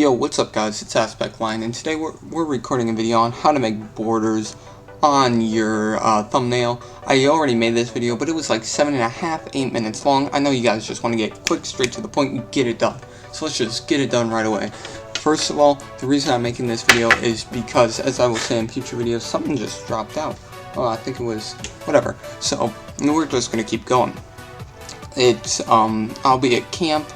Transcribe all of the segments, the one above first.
Yo, what's up guys, it's Aspect Line, and today we're recording a video on how to make borders on your thumbnail. I already made this video, but it was like 7.5, 8 minutes long. I know you guys just want to get quick, straight to the point, and get it done. So let's just get it done right away. First of all, the reason I'm making this video is because, as I will say in future videos, something just dropped out. Oh, I think it was, whatever. So, we're just going to keep going. It's, I'll be at camp,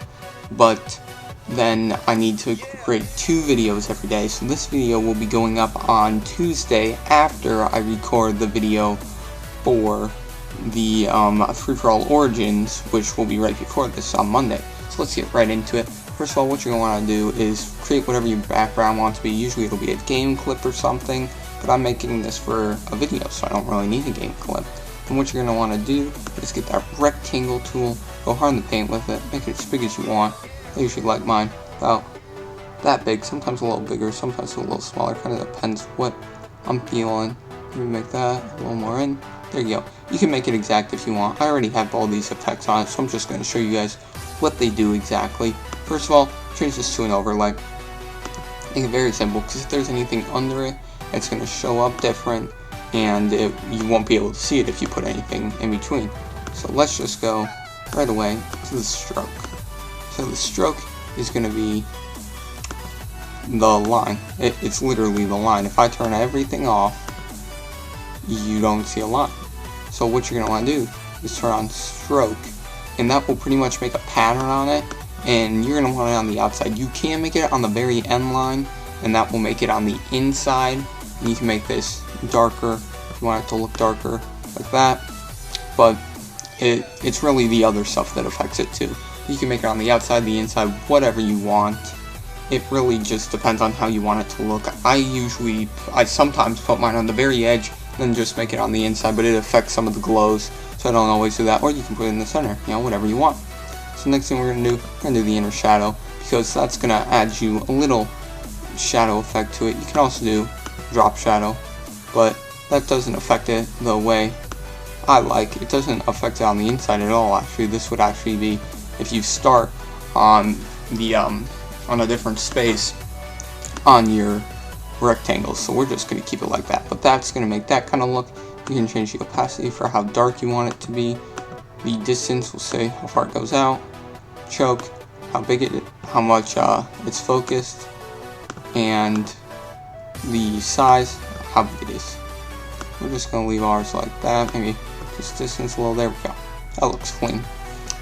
but then I need to create 2 videos every day. So this video will be going up on Tuesday after I record the video for the Free-for-All Origins, which will be right before this on Monday. So let's get right into it. First of all, what you're going to want to do is create whatever your background wants to be. Usually it'll be a game clip or something, but I'm making this for a video, so I don't really need a game clip. And what you're going to want to do is get that rectangle tool, go hard in the paint with it, make it as big as you want. I usually like mine about that big, sometimes a little bigger, sometimes a little smaller, kind of depends what I'm feeling. Let me make that a little more in. There you go. You can make it exact if you want. I already have all these effects on it, so I'm just going to show you guys what they do exactly. First of all, change this to an overlay. Make it very simple, because if there's anything under it, it's going to show up different, and you won't be able to see it if you put anything in between. So let's just go right away to the stroke. So the stroke is going to be the line. It's literally the line. If I turn everything off, you don't see a line. So what you're going to want to do is turn on stroke, and that will pretty much make a pattern on it, and you're going to want it on the outside. You can make it on the very end line, and that will make it on the inside. And you can make this darker if you want it to look darker like that, but it's really the other stuff that affects it too. You can make it on the outside, the inside, whatever you want. It really just depends on how you want it to look. I sometimes put mine on the very edge, then just make it on the inside, but it affects some of the glows, so I don't always do that. Or you can put it in the center, whatever you want. So next thing we're going to do the inner shadow, because that's going to add you a little shadow effect to it. You can also do drop shadow, but that doesn't affect it the way I like. It doesn't affect it on the inside at all, actually. This would actually be if you start on the on a different space on your rectangles. So we're just going to keep it like that, but that's going to make that kind of look. You can change the opacity for how dark you want it to be. The distance will say how far it goes out. Choke, how big how much it's focused, and the size, how big it is. We're just going to leave ours like that. Maybe just distance a little. There we go. That looks clean.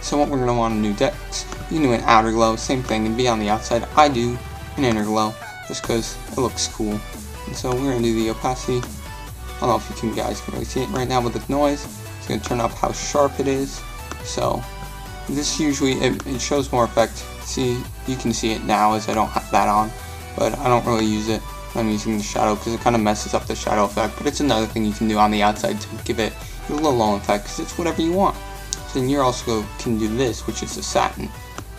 So what we're going to want to do next, you can do an outer glow, same thing, and be on the outside. I do an inner glow, just because it looks cool. And so we're going to do the opacity. I don't know if you guys can really see it right now with the noise. It's going to turn up how sharp it is. So this usually, it shows more effect. See, you can see it now as I don't have that on, but I don't really use it when I'm using the shadow, because it kind of messes up the shadow effect. But it's another thing you can do on the outside to give it a little low effect, because it's whatever you want. Then you also can do this, which is the satin,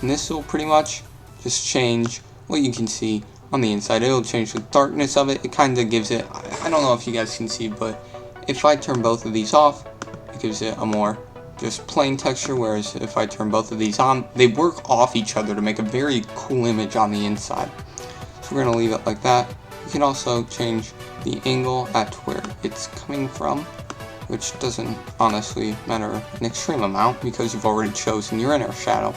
and this will pretty much just change what you can see on the inside. It'll change the darkness of it. It kind of gives it, I don't know if you guys can see, but if I turn both of these off, it gives it a more just plain texture, whereas if I turn both of these on, they work off each other to make a very cool image on the inside. So we're going to leave it like that. You can also change the angle at where it's coming from, which doesn't honestly matter an extreme amount because you've already chosen your inner shadow.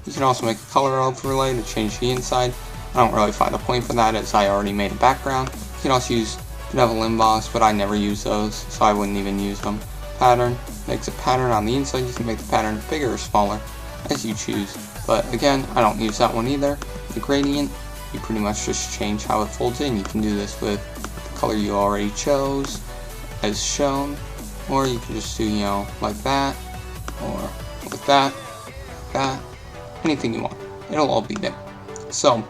You can also make a color overlay to change the inside. I don't really find a point for that, as I already made a background. You can also use benevolent emboss, but I never use those, so I wouldn't even use them. Pattern makes a pattern on the inside. You can make the pattern bigger or smaller as you choose, but again, I don't use that one either. The gradient, you pretty much just change how it folds in. You can do this with the color you already chose as shown, or you can just do, like that, or like that, anything you want. It'll all be there. So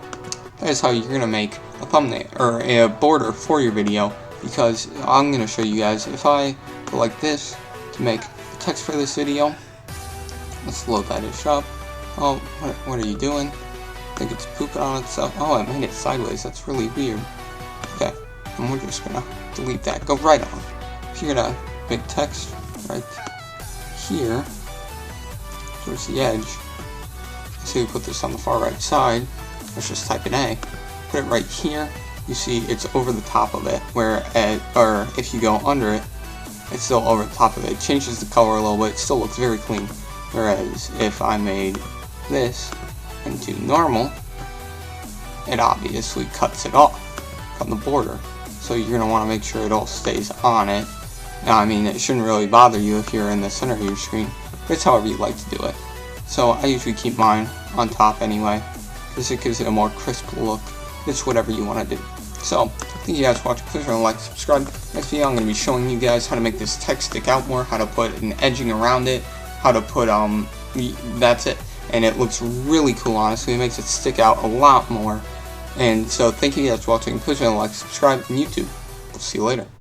that is how you're going to make a thumbnail, or a border for your video, because I'm going to show you guys, if I go like this to make the text for this video, let's load that ish up. Oh, what are you doing? I think it's pooping on itself. Oh, I made it sideways. That's really weird. Okay, and we're just going to delete that. Go right on. If you're going to make text right here towards the edge, so you put this on the far right side, let's just type in A, put it right here. You see it's over the top of it, or if you go under it, it's still over the top of it. It changes the color a little bit, it still looks very clean. Whereas if I made this into normal, it obviously cuts it off from the border. So you're going to want to make sure it all stays on it. Now, I mean, it shouldn't really bother you if you're in the center of your screen, but it's however you like to do it. So I usually keep mine on top anyway, because it gives it a more crisp look. It's whatever you want to do. So, thank you guys for watching. Please remember to like, subscribe. Next video, I'm going to be showing you guys how to make this text stick out more, how to put an edging around it, how to put, that's it. And it looks really cool, honestly. It makes it stick out a lot more. And so, thank you guys for watching. Please remember to like, subscribe, and YouTube. We'll see you later.